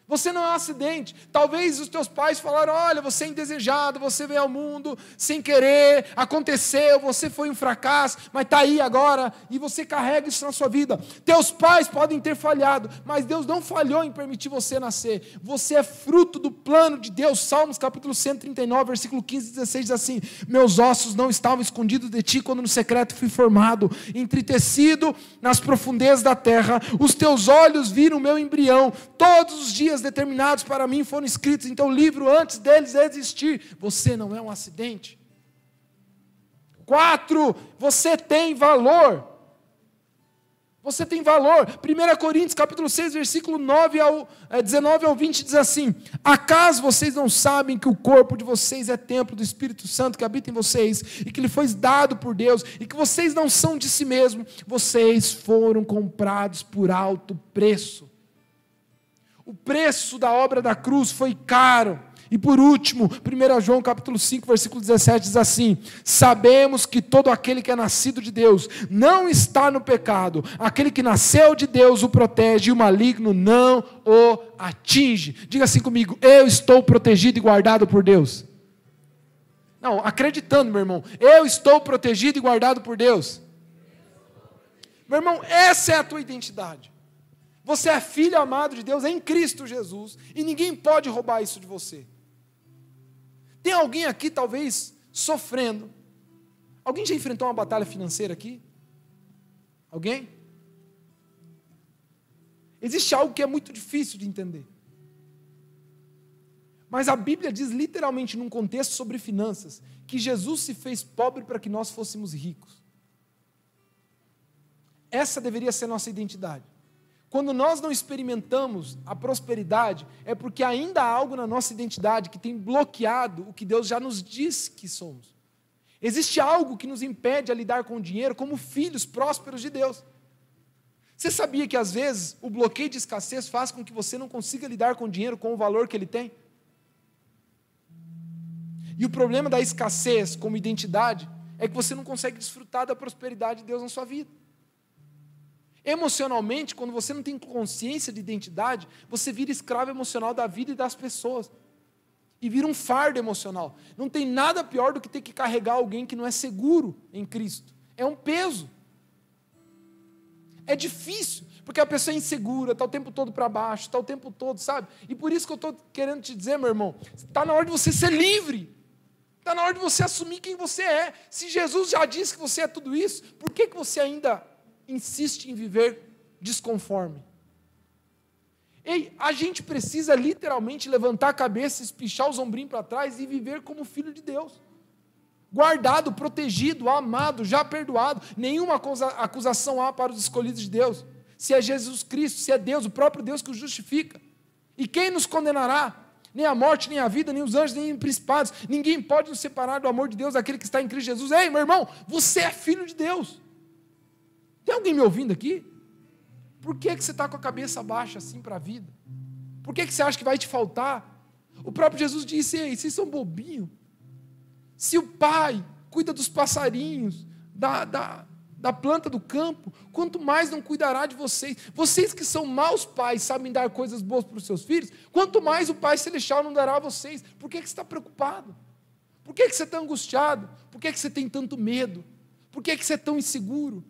Você não é um acidente. Talvez os teus pais falaram, olha, você é indesejado, você veio ao mundo sem querer, aconteceu, você foi um fracasso, mas está aí agora, e você carrega isso na sua vida. Teus pais podem ter falhado, mas Deus não falhou em permitir você nascer. Você é fruto do plano de Deus. Salmos capítulo 139, versículo 15 e 16 diz assim, meus ossos não estavam escondidos de ti quando no secreto fui formado, entritecido nas profundezas da terra. Os teus olhos viram o meu embrião, todos os dias determinados para mim foram escritos em teu livro antes deles existir. Você não é um acidente. 4, você tem valor. Você tem valor. 1 Coríntios capítulo 6, versículo 19 ao 20 diz assim, acaso vocês não sabem que o corpo de vocês é templo do Espírito Santo que habita em vocês e que lhe foi dado por Deus e que vocês não são de si mesmos, vocês foram comprados por alto preço. O preço da obra da cruz foi caro. E por último, 1 João capítulo 5, versículo 17 diz assim, sabemos que todo aquele que é nascido de Deus não está no pecado. Aquele que nasceu de Deus o protege e o maligno não o atinge. Diga assim comigo, eu estou protegido e guardado por Deus. Não, acreditando, meu irmão, eu estou protegido e guardado por Deus. Meu irmão, essa é a tua identidade. Você é filho amado de Deus em Cristo Jesus e ninguém pode roubar isso de você. Tem alguém aqui talvez sofrendo, Alguém já enfrentou uma batalha financeira aqui? Alguém? Existe algo que é muito difícil de entender. Mas a Bíblia diz literalmente, num contexto sobre finanças, que Jesus se fez pobre para que nós fôssemos ricos. Essa deveria ser a nossa identidade. Quando nós não experimentamos a prosperidade, é porque ainda há algo na nossa identidade que tem bloqueado o que Deus já nos disse que somos. Existe algo que nos impede a lidar com o dinheiro como filhos prósperos de Deus. Você sabia que às vezes o bloqueio de escassez faz com que você não consiga lidar com o dinheiro com o valor que ele tem? E o problema da escassez como identidade é que você não consegue desfrutar da prosperidade de Deus na sua vida. Emocionalmente, quando você não tem consciência de identidade, você vira escravo emocional da vida e das pessoas. E vira um fardo emocional. Não tem nada pior do que ter que carregar alguém que não é seguro em Cristo. É um peso. É difícil, porque a pessoa é insegura, está o tempo todo para baixo, está o tempo todo, sabe? E por isso que eu estou querendo te dizer, meu irmão, está na hora de você ser livre. Está na hora de você assumir quem você é. Se Jesus já disse que você é tudo isso, por que você ainda insiste em viver desconforme? Ei, a gente precisa literalmente levantar a cabeça, espichar os ombrinhos para trás e viver como filho de Deus. Guardado, protegido, amado, já perdoado. Nenhuma acusação há para os escolhidos de Deus. Se é Jesus Cristo, se é Deus, o próprio Deus que os justifica. E quem nos condenará? Nem a morte, nem a vida, nem os anjos, nem os principados. Ninguém pode nos separar do amor de Deus, daquele que está em Cristo Jesus. Ei, meu irmão, você é filho de Deus. Tem alguém me ouvindo aqui? Por que você está com a cabeça baixa assim para a vida? Por que você acha que vai te faltar? O próprio Jesus disse, ei, vocês são bobinhos. Se o Pai cuida dos passarinhos, da planta do campo, quanto mais não cuidará de vocês. Vocês que são maus pais, sabem dar coisas boas para os seus filhos, quanto mais o Pai Celestial não dará a vocês. Por que você está preocupado? Por que você está angustiado? Por que você tem tanto medo? Por que você é tão inseguro?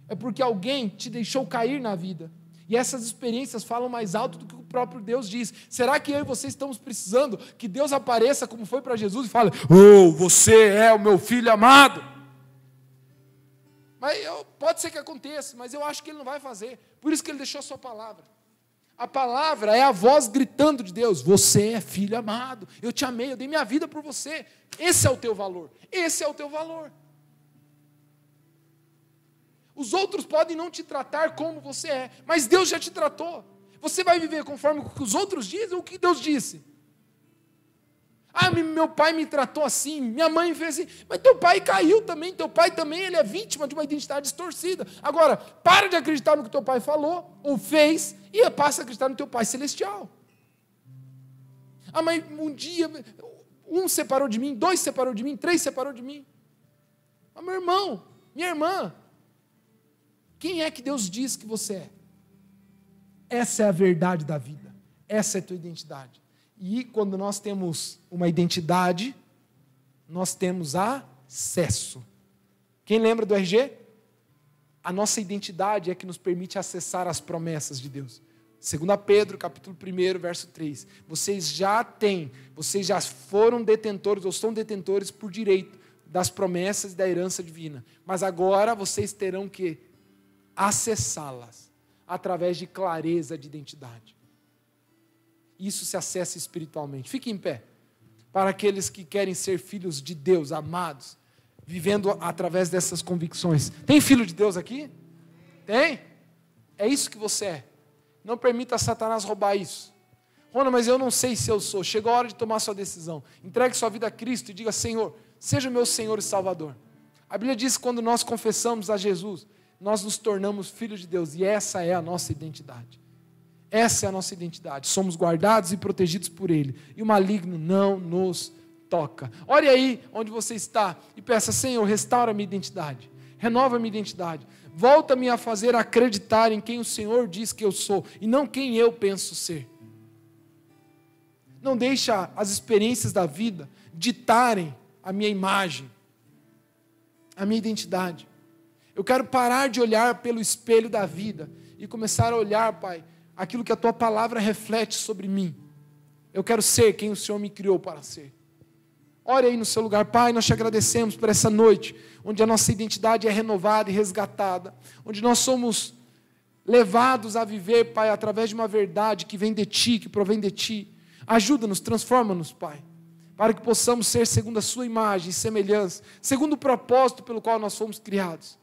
É porque alguém te deixou cair na vida. E essas experiências falam mais alto do que o próprio Deus diz. Será que eu e você estamos precisando que Deus apareça como foi para Jesus e fale, oh, você é o meu filho amado? Mas pode ser que aconteça, mas eu acho que Ele não vai fazer. Por isso que Ele deixou a sua palavra. A palavra é a voz gritando de Deus, você é filho amado, eu te amei, eu dei minha vida por você. Esse é o teu valor, esse é o teu valor. Os outros podem não te tratar como você é, mas Deus já te tratou. Você vai viver conforme o que os outros dizem ou o que Deus disse? Ah, meu pai me tratou assim, minha mãe fez assim, mas teu pai caiu também, teu pai também ele é vítima de uma identidade distorcida. Agora, para de acreditar no que teu pai falou ou fez e passa a acreditar no teu pai celestial. Ah, mas um dia, um separou de mim, 2 separou de mim, 3 separou de mim. Ah, meu irmão, minha irmã, quem é que Deus diz que você é? Essa é a verdade da vida. Essa é a tua identidade. E quando nós temos uma identidade, nós temos acesso. Quem lembra do RG? A nossa identidade é que nos permite acessar as promessas de Deus. 2 Pedro, capítulo 1, verso 3. Vocês já foram detentores, ou são detentores por direito das promessas e da herança divina. Mas agora vocês terão que acessá-las através de clareza de identidade. Isso se acessa espiritualmente. Fique em pé. Para aqueles que querem ser filhos de Deus, amados, vivendo através dessas convicções. Tem filho de Deus aqui? Tem? É isso que você é. Não permita Satanás roubar isso. Rona, mas eu não sei se eu sou. Chegou a hora de tomar sua decisão. Entregue sua vida a Cristo e diga, Senhor, seja o meu Senhor e Salvador. A Bíblia diz que quando nós confessamos a Jesus, nós nos tornamos filhos de Deus. E essa é a nossa identidade. Essa é a nossa identidade. Somos guardados e protegidos por Ele. E o maligno não nos toca. Ore aí onde você está e peça, Senhor, restaura a minha identidade. Renova a minha identidade. Volta-me a fazer acreditar em quem o Senhor diz que eu sou e não quem eu penso ser. Não deixa as experiências da vida ditarem a minha imagem, a minha identidade. Eu quero parar de olhar pelo espelho da vida e começar a olhar, Pai, aquilo que a Tua palavra reflete sobre mim. Eu quero ser quem o Senhor me criou para ser. Ore aí no seu lugar. Pai, nós te agradecemos por essa noite, onde a nossa identidade é renovada e resgatada, onde nós somos levados a viver, Pai, através de uma verdade que vem de Ti, que provém de Ti. Ajuda-nos, transforma-nos, Pai, para que possamos ser segundo a sua imagem e semelhança, segundo o propósito pelo qual nós fomos criados.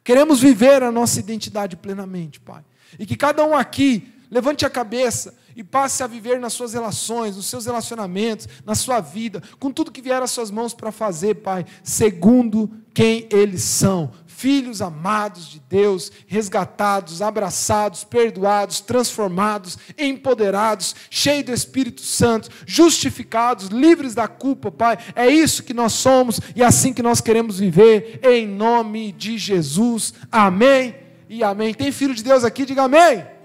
Queremos viver a nossa identidade plenamente, Pai. E que cada um aqui levante a cabeça e passe a viver nas suas relações, nos seus relacionamentos, na sua vida, com tudo que vier às suas mãos para fazer, Pai, segundo quem eles são. Filhos amados de Deus, resgatados, abraçados, perdoados, transformados, empoderados, cheios do Espírito Santo, justificados, livres da culpa, Pai. É isso que nós somos e é assim que nós queremos viver, em nome de Jesus. Amém e amém. Tem filho de Deus aqui? Diga amém.